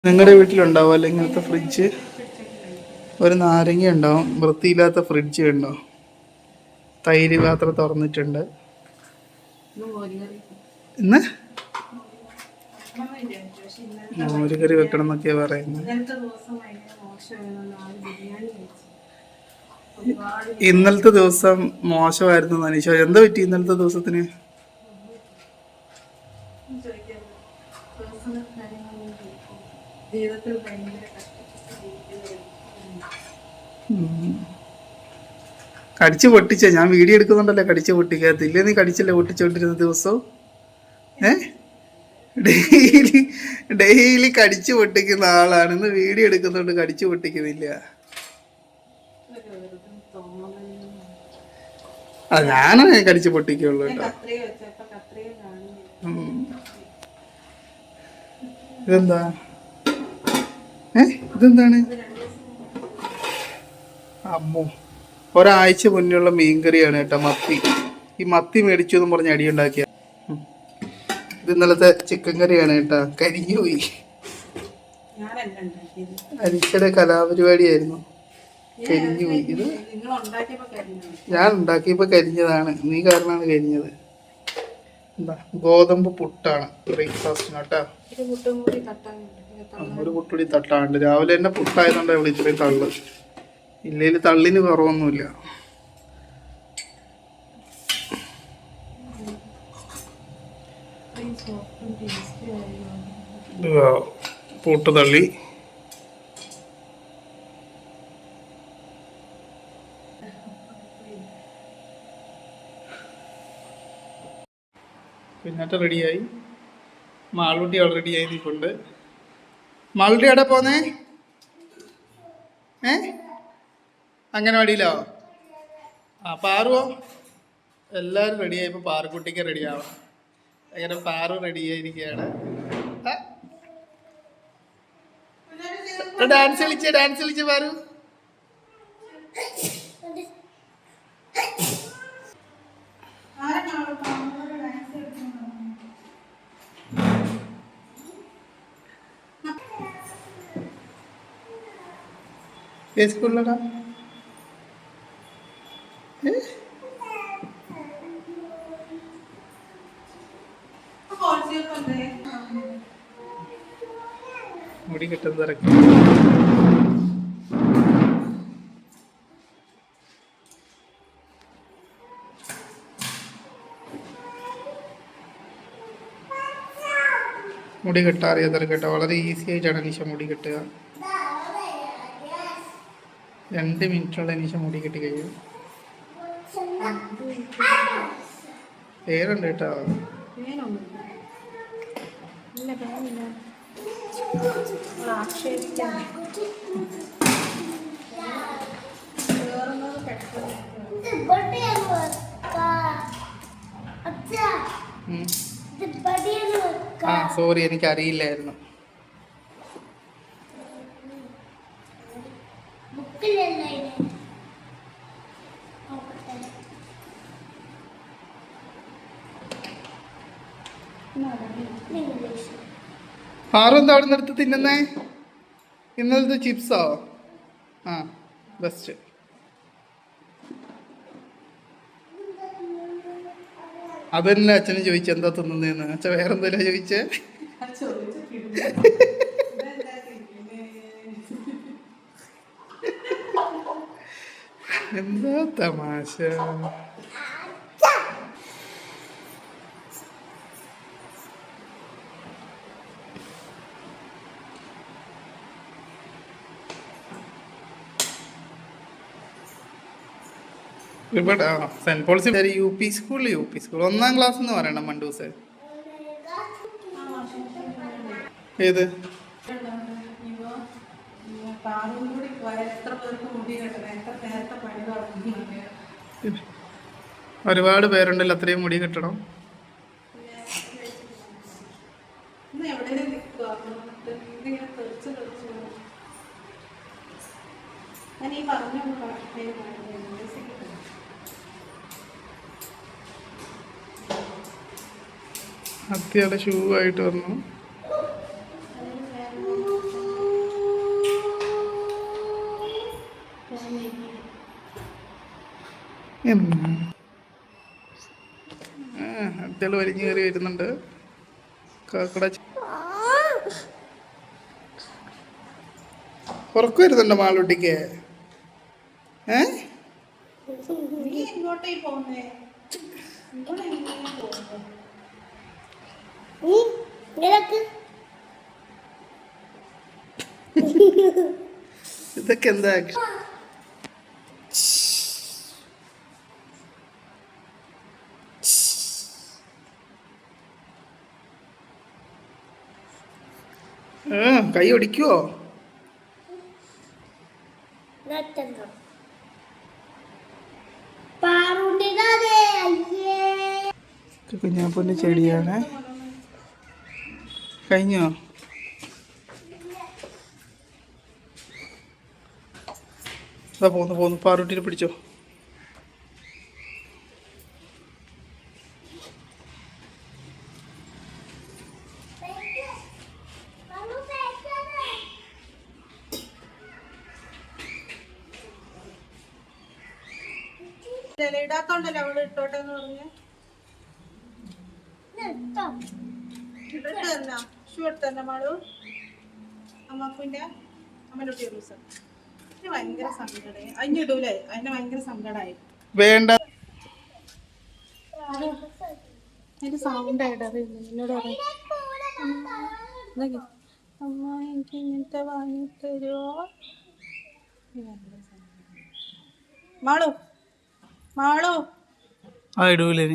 നിങ്ങളുടെ വീട്ടിലുണ്ടാവും അല്ലെ ഇങ്ങനത്തെ ഫ്രിഡ്ജ്? ഒരു നാരങ്ങ ഉണ്ടാവും, വൃത്തിയില്ലാത്ത ഫ്രിഡ്ജ് ഉണ്ടോ? തൈര് പാത്രം തുറന്നിട്ടുണ്ട്. ഇന്ന് മോര് കറി വെക്കണം എന്നൊക്കെയാ പറയുന്നത്. ഇന്നലത്തെ ദിവസം മോശമായിരുന്നു അനീഷ. എന്താ പറ്റി ഇന്നലത്തെ ദിവസത്തിന്? കടിച്ചു പൊട്ടിച്ച? ഞാൻ വീഡിയോ എടുക്കുന്നുണ്ടല്ലോ. കടിച്ചു പൊട്ടിക്കാത്തില്ല? നീ കടിച്ചല്ലേ പൊട്ടിച്ചോണ്ടിരുന്ന ദിവസവും? ഡെയിലി ഡെയിലി കടിച്ചു പൊട്ടിക്കുന്ന ആളാണ്. ഇന്ന് വീഡിയോ എടുക്കുന്നുണ്ട് കടിച്ചു പൊട്ടിക്കുന്നില്ല. ഞാനാണ് കടിച്ചു പൊട്ടിക്കുള്ളൂ കേട്ടോ. ഇതെന്താ? ഇതെന്താണ്? അമ്മോ, ഒരാഴ്ച മുന്നുള്ള മീൻകറിയാണ് കേട്ടോ, മത്തി. ഈ മത്തി മേടിച്ചു എന്ന് പറഞ്ഞ് അടിയുണ്ടാക്കിയ. ഇത് ഇന്നലത്തെ ചിക്കൻ കറിയാണ് കേട്ടോ, കരിഞ്ഞു പോയി. അരിച്ചയുടെ കലാപരിപാടിയായിരുന്നു, കരിഞ്ഞു പോയി. ഇത് ഞാൻ ഉണ്ടാക്കിയപ്പോ കരിഞ്ഞതാണ്, നീ കാരണമാണ് കരിഞ്ഞത്. എന്താ, ഗോതമ്പ് പുട്ടാണ് ബ്രേക്ക്ഫാസ്റ്റിന് കേട്ടോ. ഒരു പുട്ടുകൂടി തട്ടാണ്ട്. രാവിലെ തന്നെ പുട്ടായതുകൊണ്ട് വിളിച്ചിട്ട് തള്ളു. ഇല്ലെങ്കിൽ തള്ളിന് കുറവൊന്നുമില്ല. പൂട്ട് തള്ളി. പിന്നത്തെ റെഡിയായി. മാളുട്ടി അവിടെ റെഡിയായി നിൽപ്പുണ്ട്. മാളുട്ടി എവിടെ പോന്നേ? അംഗനവാടിയിലോ? പാറുവോ? എല്ലാവരും റെഡിയായി. ഇപ്പോൾ പാറുക്കുട്ടിക്ക് റെഡിയാവാം. അങ്ങനെ പാറു റെഡിയായിരിക്കുകയാണ്. ഡാൻസ് കളിച്ച് പാറു. സ്കൂളിലടാ മുടി കെട്ടുന്ന തിരക്ക്. മുടി കെട്ടാൻ അറിയാത്തവർ കേട്ടോ, വളരെ ഈസി ആയിട്ടാണ് അനീഷ മുടി കെട്ടുക. 2 മിനിറ്റുള്ള അനീഷ മുടി കെട്ടി കഴിയും. പേരുണ്ട് കേട്ടോ. സോറി, എനിക്കറിയില്ലായിരുന്നു. ആരെന്താ അവിടെ നിർത്തി തിന്നുന്നേ? ഇന്നലത്തെ ചിപ്സോ? ബെസ്റ്റ്. അതല്ല അച്ഛനും ചോദിച്ചു എന്താ തിന്നുന്നേന്ന്. അച്ഛൻ വേറെ എന്തെല്ലാം ചോദിച്ചേ? എന്താ തമാശ. ഇവിടെ Saint Paul's U P school 1ാം ക്ലാസ് എന്ന് പറയണം മണ്ടൂസ്. ഏത്? ഒരുപാട് പേരുണ്ടല്ലോ, അത്രയും മുടി കെട്ടണം. അത്യാവശ്യം ഷൂ ആയിട്ട് വന്നു. അടുത്തയാൾ വലിഞ്ഞു കയറി വരുന്നുണ്ട്. കാക്കട ഉറക്കം വരുന്നുണ്ടോ മാളൂട്ടിക്ക്? ഇതൊക്കെ എന്താ? കൈ ഒടിക്കുവോ? കുഞ്ഞാപ്പൂന്റെ ചെടിയാണ്. കഴിഞ്ഞോ? അതാ പോന്നു പാറൂട്ടിനെ പിടിച്ചോ. ഇടാത്തോണ്ടല്ലോ അവള് ഇട്ടോട്ടെ എന്ന് പറഞ്ഞ് ഇട്ടിട്ട് ഷൂ എടുത്ത് തന്നെ മാളു അമ്മപ്പിന്റെ അമ്മൻ്റെ കുട്ടി ദിവസം ഭയങ്കര സങ്കടമായി. അതിനിടൂലേ അതിന് ഭയങ്കര സങ്കടമായി. വേണ്ട അതിന്റെ സൗണ്ട് ആയിട്ട് എന്നോട് പറയും അമ്മ എനിക്ക് ഇങ്ങനത്തെ വാങ്ങി തരുമോ? മാളു മാളു ആ ഇടൂലേ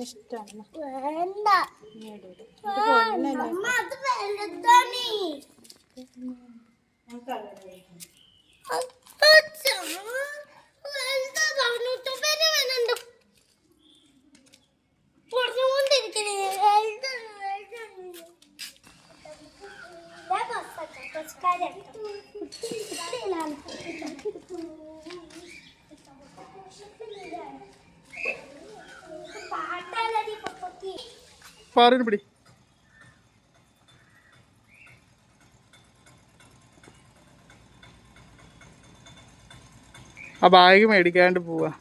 ഇഷ്ടാണ്. പാറിന് പിടി. ആ ബാഗ് മേടിക്കാണ്ട് പോവാ.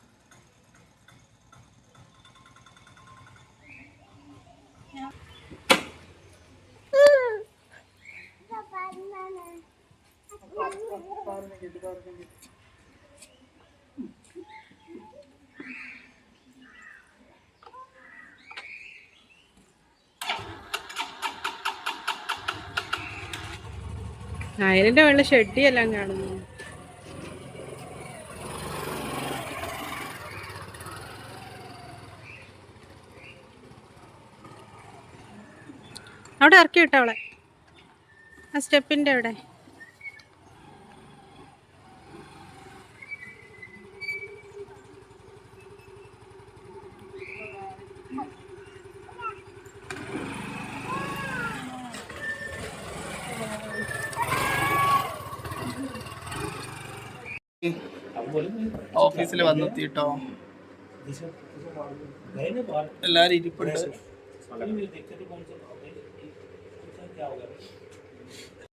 അയലിന്റെ വെള്ള ഷെഡിയെല്ലാം കാണുന്നു. അവിടെ ഇറക്കി വിട്ടോ അവളെ ആ സ്റ്റെപ്പിന്റെ അവിടെ. ഓഫീസിൽ വന്നെത്തിട്ടോ. എല്ലാരും ഇരിപ്പുണ്ട്.